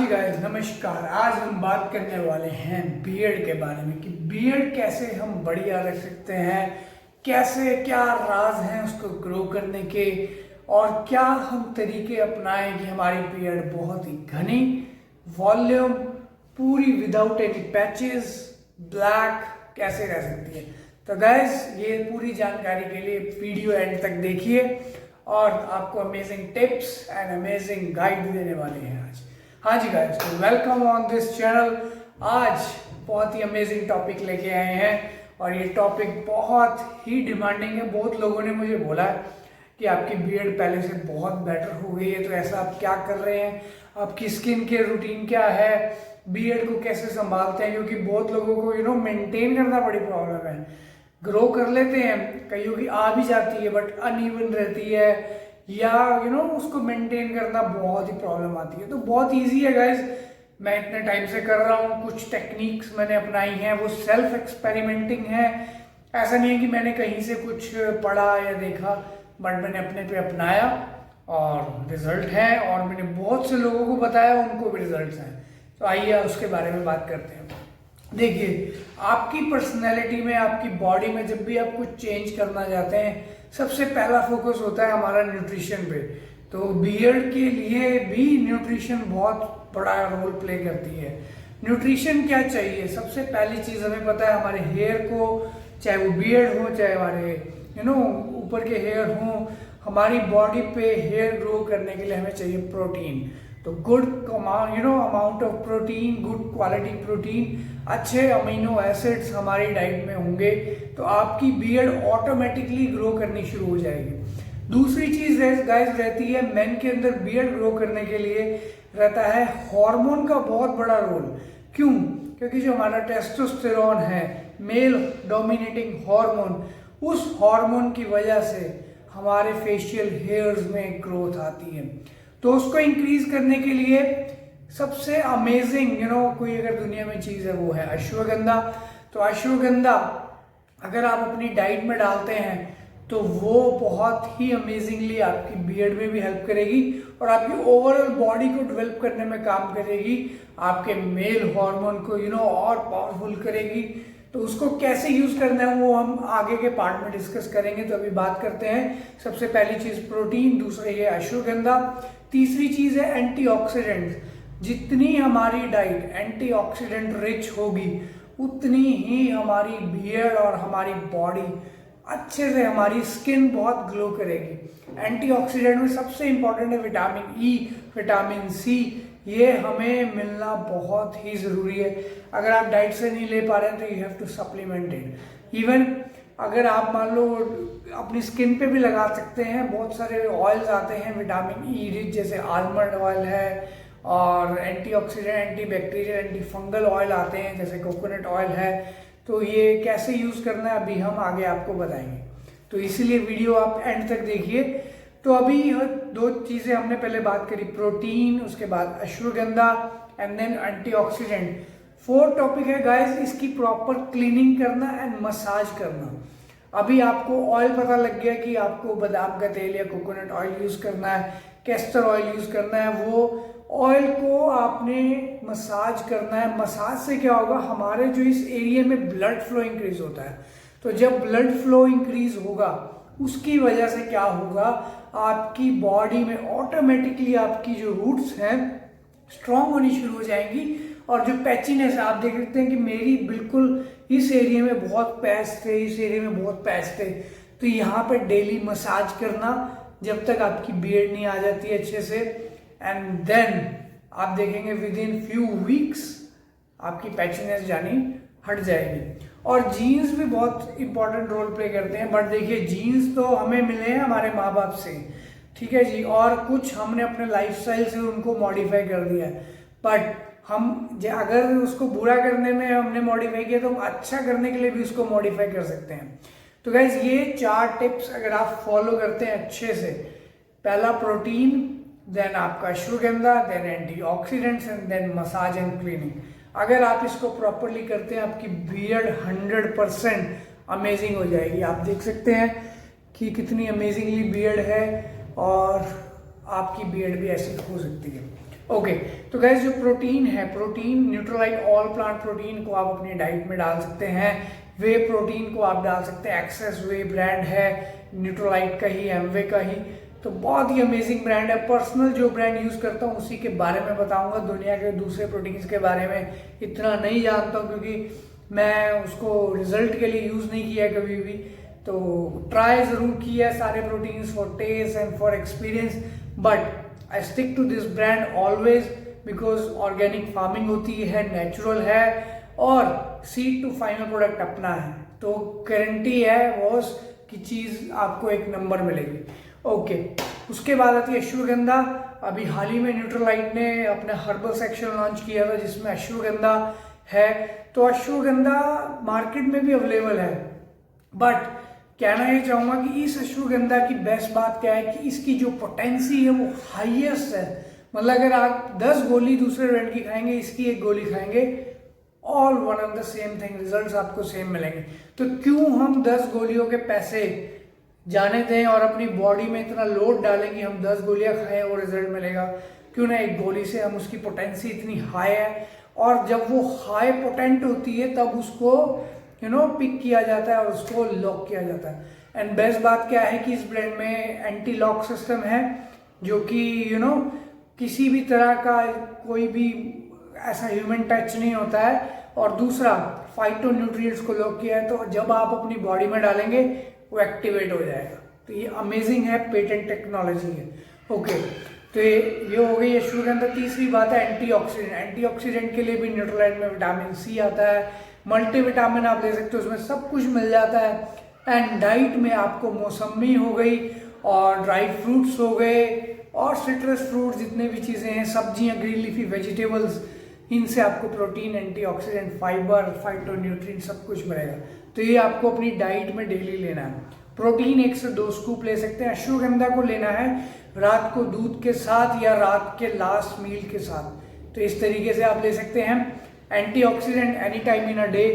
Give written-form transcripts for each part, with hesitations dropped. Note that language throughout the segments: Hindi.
जी गाइस, नमस्कार। आज हम बात करने वाले हैं बियर्ड के बारे में कि बियर्ड कैसे हम बढ़िया रख सकते हैं, कैसे क्या राज हैं उसको ग्रो करने के, और क्या हम तरीके अपनाएं कि हमारी बियर्ड बहुत ही घनी, वॉल्यूम, पूरी विदाउट एनी पैचेस, ब्लैक कैसे रह सकती है। तो गाइस, ये पूरी जानकारी के लिए वीडियो एंड तक देखिए और आपको amazing tips and amazing guide देने वाले हैं आज। हाँ जी गाइस, तो वेलकम ऑन दिस चैनल। आज बहुत ही अमेजिंग टॉपिक लेके आए हैं और ये टॉपिक बहुत ही डिमांडिंग है। बहुत लोगों ने मुझे बोला है कि आपकी बियर्ड पहले से बहुत बेटर हो गई है, तो ऐसा आप क्या कर रहे हैं, आपकी स्किन केयर रूटीन क्या है, बियर्ड को कैसे संभालते हैं। क्योंकि बहुत लोगों को मेंटेन करना बड़ी प्रॉब्लम है। ग्रो कर लेते हैं, कईयों की आ भी जाती है बट अनइवन रहती है, या उसको मेंटेन करना बहुत ही प्रॉब्लम आती है। तो बहुत इजी है गाइज, मैं इतने टाइम से कर रहा हूँ, कुछ टेक्निक्स मैंने अपनाई हैं, वो सेल्फ एक्सपेरिमेंटिंग है। ऐसा नहीं है कि मैंने कहीं से कुछ पढ़ा या देखा, बट मैंने अपने पे अपनाया और रिजल्ट है, और मैंने बहुत से लोगों को बताया, उनको भी रिजल्ट हैं। तो आइए उसके बारे में बात करते हैं। देखिए, आपकी पर्सनैलिटी में, आपकी बॉडी में जब भी आप कुछ चेंज करना चाहते हैं, सबसे पहला फोकस होता है हमारा न्यूट्रिशन पे। तो बियर्ड के लिए भी न्यूट्रिशन बहुत बड़ा रोल प्ले करती है। न्यूट्रिशन क्या चाहिए? सबसे पहली चीज़ हमें पता है, हमारे हेयर को, चाहे वो बियर्ड हो, चाहे हमारे ऊपर के हेयर हो, हमारी बॉडी पे हेयर ग्रो करने के लिए हमें चाहिए प्रोटीन। तो good amount of protein, good quality protein, अच्छे अमीनो एसिड्स हमारी डाइट में होंगे तो आपकी बियर्ड ऑटोमेटिकली ग्रो करनी शुरू हो जाएगी। दूसरी चीज गाइस रहती है, मेन के अंदर बियर्ड ग्रो करने के लिए रहता है हार्मोन का बहुत बड़ा रोल। क्यों? क्योंकि जो हमारा टेस्टोस्टेरोन है, मेल डोमिनेटिंग हार्मोन, उस हार्मोन की वजह से हमारे फेशियल हेयर्स में ग्रोथ आती है। तो उसको इंक्रीज करने के लिए सबसे अमेजिंग कोई अगर दुनिया में चीज़ है वो है अश्वगंधा। तो अश्वगंधा अगर आप अपनी डाइट में डालते हैं तो वो बहुत ही अमेजिंगली आपकी बियर्ड में भी हेल्प करेगी और आपकी ओवरऑल बॉडी को डेवलप करने में काम करेगी, आपके मेल हार्मोन को और पावरफुल करेगी। तो उसको कैसे यूज करना है वो हम आगे के पार्ट में डिस्कस करेंगे। तो अभी बात करते हैं, सबसे पहली चीज प्रोटीन, दूसरी है अश्वगंधा, तीसरी चीज है एंटीऑक्सीडेंट। जितनी हमारी डाइट एंटीऑक्सीडेंट रिच होगी उतनी ही हमारी बियर्ड और हमारी बॉडी अच्छे से, हमारी स्किन बहुत ग्लो करेगी। एंटीऑक्सीडेंट में सबसे इंपॉर्टेंट है विटामिन ई, विटामिन सी। ये हमें मिलना बहुत ही ज़रूरी है। अगर आप डाइट से नहीं ले पा रहे हैं तो you have to supplement it. Even अगर आप मान लो अपनी स्किन पे भी लगा सकते हैं, बहुत सारे ऑयल्स आते हैं विटामिन ई रिच, जैसे आलमंड ऑयल है, और antioxidant, antibacterial, anti fungal oil आते हैं जैसे कोकोनट ऑयल है। तो ये कैसे यूज़ करना है अभी हम आगे आपको बताएंगे, तो इसीलिए वीडियो आप एंड तक देखिए। तो अभी दो चीज़ें हमने पहले बात करी, प्रोटीन, उसके बाद ashwagandha and then antioxidant. Fourth topic है गाइस, इसकी प्रॉपर क्लीनिंग करना एंड मसाज करना। अभी आपको ऑयल पता लग गया कि आपको बादाम का तेल या कोकोनट ऑयल यूज़ करना है, कैस्टर ऑयल यूज़ करना है। वो ऑयल को आपने मसाज करना है। मसाज से क्या होगा, हमारे जो इस एरिया में ब्लड फ्लो इंक्रीज होता है। तो जब ब्लड फ्लो इंक्रीज होगा उसकी वजह से क्या होगा, आपकी बॉडी में ऑटोमेटिकली आपकी जो रूट्स हैं स्ट्रांग होनी शुरू हो जाएंगी। और जो पैचीनेस आप देख सकते हैं कि मेरी बिल्कुल इस एरिया में बहुत पैच थे, इस एरिया में बहुत पैच थे। तो यहाँ पे डेली मसाज करना जब तक आपकी बियर्ड नहीं आ जाती है अच्छे से, एंड देन आप देखेंगे विद इन फ्यू वीक्स आपकी पैचीनेस जानी हट जाएगी। और जीन्स भी बहुत इंपॉर्टेंट रोल प्ले करते हैं। बट देखिए, जीन्स तो हमें मिले हैं हमारे माँ बाप से, ठीक है जी, और कुछ हमने अपने लाइफस्टाइल से उनको मॉडिफाई कर दिया है। बट हम अगर उसको बुरा करने में हमने मॉडिफाई किया तो हम अच्छा करने के लिए भी उसको मॉडिफाई कर सकते हैं। तो गाइज, ये 4 टिप्स अगर आप फॉलो करते हैं अच्छे से, पहला प्रोटीन, देन आपका ashwagandha, then antioxidants and then massage and cleaning, अगर आप इसको प्रॉपरली करते हैं आपकी बियर्ड 100% अमेजिंग हो जाएगी। आप देख सकते हैं कि कितनी अमेजिंगली बियर्ड है और आपकी बियर्ड भी ऐसी हो सकती है। ओके, तो गैस जो प्रोटीन है, protein Nutrilite all plant protein को आप अपनी डाइट में डाल सकते हैं। वे प्रोटीन को आप डाल सकते हैं, एक्सेस वे ब्रांड है न्यूट्रलाइट का ही, एमवे का ही, तो बहुत ही अमेजिंग ब्रांड है। पर्सनल जो ब्रांड यूज करता हूँ उसी के बारे में बताऊंगा, दुनिया के दूसरे प्रोटीन्स के बारे में इतना नहीं जानता हूँ क्योंकि मैं उसको रिजल्ट के लिए यूज नहीं किया कभी भी। तो ट्राई जरूर किया है सारे proteins for taste and for experience, but I stick to this brand always because organic farming होती है, नेचुरल है और सीड टू फाइनल प्रोडक्ट अपना है, तो गारंटी है बॉस की चीज आपको एक नंबर मिलेगी। ओके, उसके बाद आती है अश्वगंधा। अभी हाल ही में न्यूट्रलाइट ने अपना हर्बल सेक्शन लॉन्च किया था जिसमें अश्वगंधा है। तो अश्वगंधा मार्केट में भी अवेलेबल है, बट कहना ये चाहूंगा कि इस अश्वगंधा की बेस्ट बात क्या है कि इसकी जो पोटेंसी है वो हाईएस्ट है। मतलब अगर आप 10 गोली दूसरे ब्रांड की खाएंगे, इसकी एक गोली खाएंगे, all one of the same thing, results आपको सेम मिलेंगे। तो क्यों हम 10 गोलियों के पैसे जाने दें और अपनी बॉडी में इतना लोड डालें कि हम 10 गोलियां खाएं और रिजल्ट मिलेगा? क्यों ना एक गोली से हम, उसकी पोटेंसी इतनी हाई है और जब वो हाई पोटेंट होती है तब उसको पिक किया जाता है और उसको लॉक किया जाता है। एंड बेस्ट बात क्या है कि इस ब्रांड में एंटी लॉक सिस्टम है जो कि किसी भी तरह का कोई भी ऐसा ह्यूमन टच नहीं होता है। और दूसरा, फाइटो न्यूट्रिएंट्स को लॉक किया है, तो जब आप अपनी बॉडी में डालेंगे वो एक्टिवेट हो जाएगा। तो ये अमेजिंग है, पेटेंट टेक्नोलॉजी है। ओके, तो ये हो गई अश्वगंधा। तीसरी बात है एंटीऑक्सीडेंट। एंटीऑक्सीडेंट के लिए भी न्यूट्रलाइट में विटामिन सी आता है, मल्टीविटामिन आप ले सकते हो, उसमें सब कुछ मिल जाता है। एंड डाइट में आपको मौसमी हो गई और ड्राई फ्रूट्स हो गए और सिट्रस फ्रूट, जितने भी चीज़ें हैं, सब्जियां, ग्रीन लीफी वेजिटेबल्स, इनसे आपको प्रोटीन, एंटीऑक्सीडेंट, फाइबर, फाइटोन्यूट्रिएंट सब कुछ मिलेगा। तो ये आपको अपनी डाइट में डेली लेना है। प्रोटीन 1 से 2 स्कूप ले सकते हैं। अश्वगंधा को लेना है रात को दूध के साथ या रात के लास्ट मील के साथ, तो इस तरीके से आप ले सकते हैं। Antioxidant any time in a day.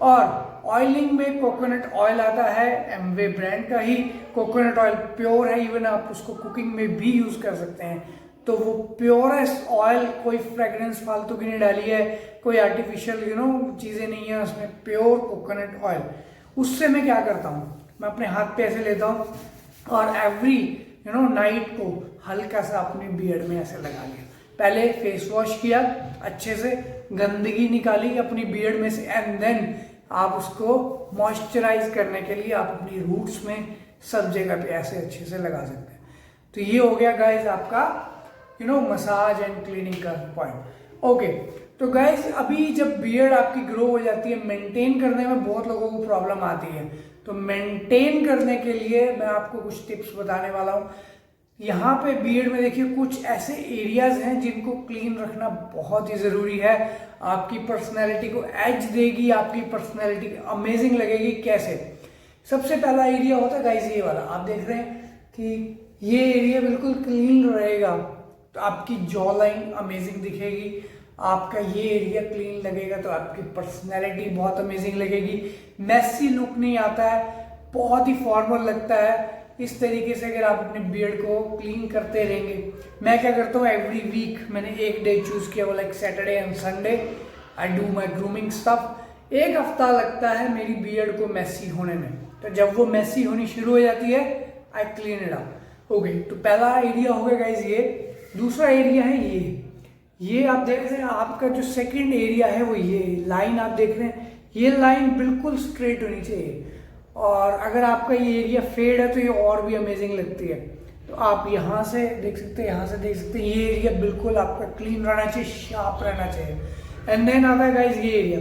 और ऑयलिंग में कोकोनट ऑयल आता है, एमवे ब्रांड का ही कोकोनट ऑयल, प्योर है, इवन आप उसको कुकिंग में भी यूज कर सकते हैं। तो वो प्योरेस्ट ऑयल, कोई फ्रेग्रेंस फालतू की नहीं डाली है, कोई आर्टिफिशियल चीजें नहीं है उसमें, प्योर कोकोनट ऑयल। उससे मैं क्या करता हूँ, मैं अपने हाथ पे ऐसे लेता हूँ और एवरी नाइट को हल्का सा अपने बियर्ड में ऐसे लगा लिया। पहले फेस वॉश किया, अच्छे से गंदगी निकाली अपनी बियर्ड में से, एंड देन आप उसको मॉइस्चराइज करने के लिए आप अपनी रूट्स में सब जगह पे ऐसे अच्छे से लगा सकते हैं। तो ये हो गया गाइज आपका मसाज एंड क्लीनिंग का पॉइंट। ओके, तो गाइज अभी जब बियर्ड आपकी ग्रो हो जाती है, मेंटेन करने में बहुत लोगों को प्रॉब्लम आती है। तो मेंटेन करने के लिए मैं आपको कुछ टिप्स बताने वाला हूँ। यहाँ पे बियर्ड में देखिए कुछ ऐसे एरियाज हैं जिनको क्लीन रखना बहुत ही जरूरी है। आपकी पर्सनैलिटी को एज देगी, आपकी पर्सनैलिटी अमेजिंग लगेगी। कैसे? सबसे पहला एरिया होता है गाइस ये वाला, आप देख रहे हैं कि ये एरिया बिल्कुल क्लीन रहेगा तो आपकी जॉ लाइन अमेजिंग दिखेगी। आपका ये एरिया क्लीन लगेगा तो आपकी पर्सनैलिटी बहुत अमेजिंग लगेगी। मैसी लुक नहीं आता है, बहुत ही फॉर्मल लगता है। इस तरीके से अगर आप अपने बियर्ड को क्लीन करते रहेंगे, मैं क्या करता हूँ एवरी वीक मैंने एक डे चूज किया, वो like Saturday and Sunday I do my grooming stuff. एक हफ्ता लगता है मेरी बियर्ड को मैसी होने में, तो जब वो मैसी होनी शुरू हो जाती है I clean it up. Okay, तो पहला एरिया हो गया गाइज ये। दूसरा एरिया है ये आप देख रहे हैं, आपका जो सेकंड एरिया है वो ये लाइन आप देख रहे हैं, ये लाइन बिल्कुल स्ट्रेट होनी चाहिए। और अगर आपका ये एरिया फेड है तो ये और भी अमेजिंग लगती है। तो आप यहाँ से देख सकते हैं, यहाँ से देख सकते हैं, ये एरिया बिल्कुल आपका क्लीन रहना चाहिए, शार्प रहना चाहिए। एंड देन आता है गाइज ये एरिया।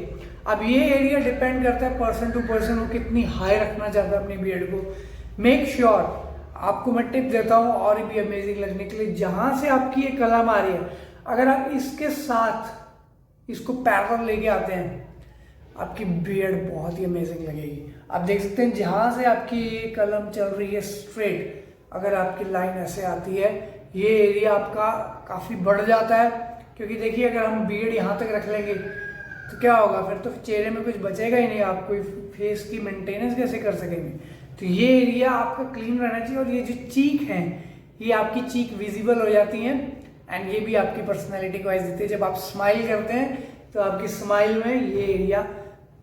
अब ये एरिया डिपेंड करता है पर्सन टू पर्सन, वो कितनी हाई रखना चाहता है अपनी बियर्ड को। मेक श्योर आपको मैं टिप देता हूँ और भी अमेजिंग लगने के लिए, जहां से आपकी ये कलम आ रही है, अगर आप इसके साथ इसको पैरेलल लेके आते हैं, आपकी बियर्ड बहुत ही अमेजिंग लगेगी। आप देख सकते हैं जहां से आपकी ये कलम चल रही है स्ट्रेट, अगर आपकी लाइन ऐसे आती है, ये एरिया आपका काफी बढ़ जाता है। क्योंकि देखिए अगर हम बियर्ड यहाँ तक रख लेंगे तो क्या होगा, फिर तो चेहरे में कुछ बचेगा ही नहीं, आप कोई फेस की मेंटेनेंस कैसे कर सकेंगे। तो ये एरिया आपका क्लीन रहना चाहिए। और ये जो चीक हैं, ये आपकी चीक विजिबल हो जाती हैं एंड ये भी आपकी पर्सनैलिटी को वाइज देती है। जब आप स्माइल करते हैं तो आपकी स्माइल में ये एरिया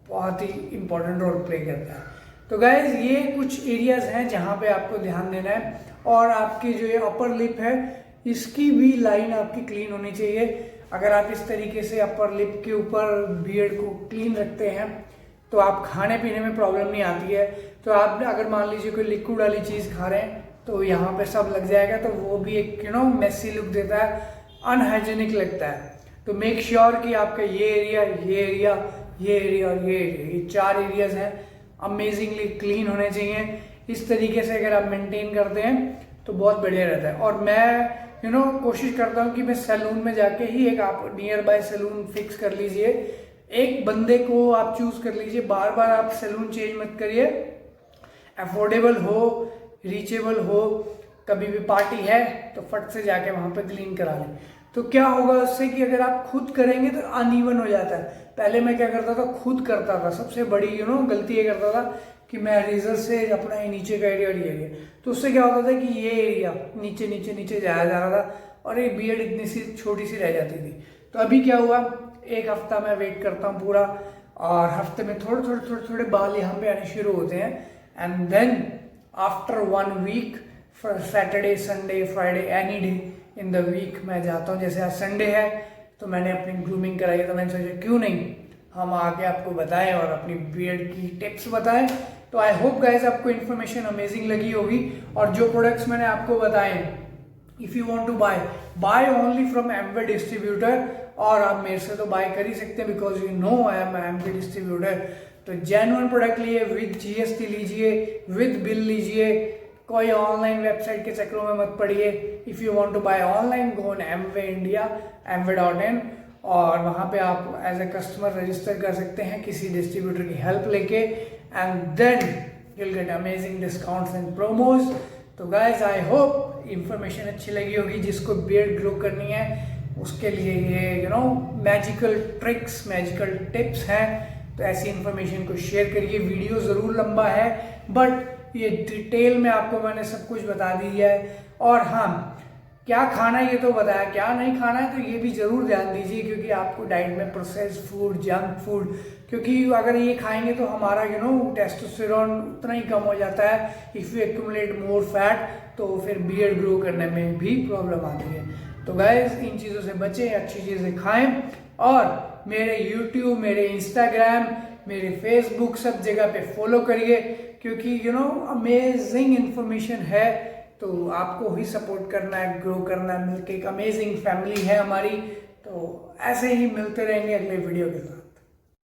बहुत ही इंपॉर्टेंट रोल प्ले करता है। तो गाइज ये कुछ एरियाज हैं जहाँ पे आपको ध्यान देना है। और आपकी जो ये अपर लिप है इसकी भी लाइन आपकी क्लीन होनी चाहिए। अगर आप इस तरीके से अपर लिप के ऊपर बियर्ड को क्लीन रखते हैं तो आप खाने पीने में प्रॉब्लम नहीं आती है। तो आप अगर मान लीजिए कोई लिक्विड वाली चीज़ खा रहे हैं तो यहाँ पे सब लग जाएगा, तो वो भी एक मेसी लुक देता है, अनहाइजेनिक लगता है। तो मेक श्योर कि आपका ये एरिया, ये एरिया, ये एरिया और ये एरिया, ये 4 एरियाज हैं अमेजिंगली क्लीन होने चाहिए। इस तरीके से अगर आप मेंटेन करते हैं तो बहुत बढ़िया रहता है। और मैं कोशिश करता हूँ कि मैं सैलून में जाके ही एक आप नियर बाय सैलून फिक्स कर लीजिए, एक बंदे को आप चूज कर लीजिए, बार बार आप सैलून चेंज मत करिए, अफोर्डेबल हो, रीचेबल हो, कभी भी पार्टी है तो फट से जाके वहां पे क्लीन करा लें। तो क्या होगा उससे कि अगर आप खुद करेंगे तो अनइवन हो जाता है। पहले मैं क्या करता था, खुद करता था, सबसे बड़ी गलती ये करता था कि मैं रेजर से अपना ये नीचे का एरिया और ये एरिया, तो उससे क्या होता था कि ये एरिया नीचे नीचे नीचे जाया जा रहा था और ये बियर्ड इतनी सी छोटी सी रह जाती थी। तो अभी क्या हुआ, एक हफ्ता मैं वेट करता हूँ पूरा, और हफ्ते में थोड़े थोड़े थोड़े थोड़े बाल यहाँ पे आने शुरू होते हैं। And then after 1 week, Saturday Sunday Friday any day in the week मैं जाता हूँ। जैसे आज संडे है तो मैंने अपनी ग्रूमिंग कराई है, तो मैंने सोचा क्यों नहीं हम आके आपको बताएं और अपनी बियर्ड की टिप्स बताएं। तो आई होप गाइज आपको इन्फॉर्मेशन अमेजिंग लगी होगी। और जो प्रोडक्ट्स मैंने आपको बताए, if you want to buy only from Amway distributor, और आप मेरे से तो बाय कर ही सकते हैं because you know I am Amway distributor. तो जेन्युइन प्रोडक्ट लिए, विद जीएसटी लीजिए, विद बिल लीजिए, कोई ऑनलाइन वेबसाइट के चक्करों में मत पड़िए। If you want to buy online, go on Amway India, mv.in, और वहाँ पे आप एज ए कस्टमर रजिस्टर कर सकते हैं किसी डिस्ट्रीब्यूटर की हेल्प लेके, and then you will get amazing discounts and promos. तो गाइज आई होप इंफॉर्मेशन अच्छी लगी होगी। जिसको बियर्ड ग्रो करनी है उसके लिए ये मैजिकल ट्रिक्स, मैजिकल टिप्स हैं। तो ऐसी इंफॉर्मेशन को शेयर करिए। वीडियो ज़रूर लंबा है बट ये डिटेल में आपको मैंने सब कुछ बता दिया है। और हाँ, क्या खाना है ये तो बताया, क्या नहीं खाना है तो ये भी जरूर ध्यान दीजिए, क्योंकि आपको डाइट में प्रोसेस्ड फूड, जंक फूड, क्योंकि अगर ये खाएंगे तो हमारा टेस्टोस्टेरोन उतना ही कम हो जाता है। If you accumulate more fat तो फिर बियर्ड ग्रो करने में भी प्रॉब्लम आती है। तो गाइस इन चीज़ों से बचें, अच्छी चीज़ें खाएं, और मेरे यूट्यूब, मेरे इंस्टाग्राम, मेरे फेसबुक सब जगह पे फॉलो करिए, क्योंकि अमेजिंग इन्फॉर्मेशन है। तो आपको ही सपोर्ट करना है, ग्रो करना है, मिलके एक अमेजिंग फैमिली है हमारी। तो ऐसे ही मिलते रहेंगे अगले वीडियो के साथ।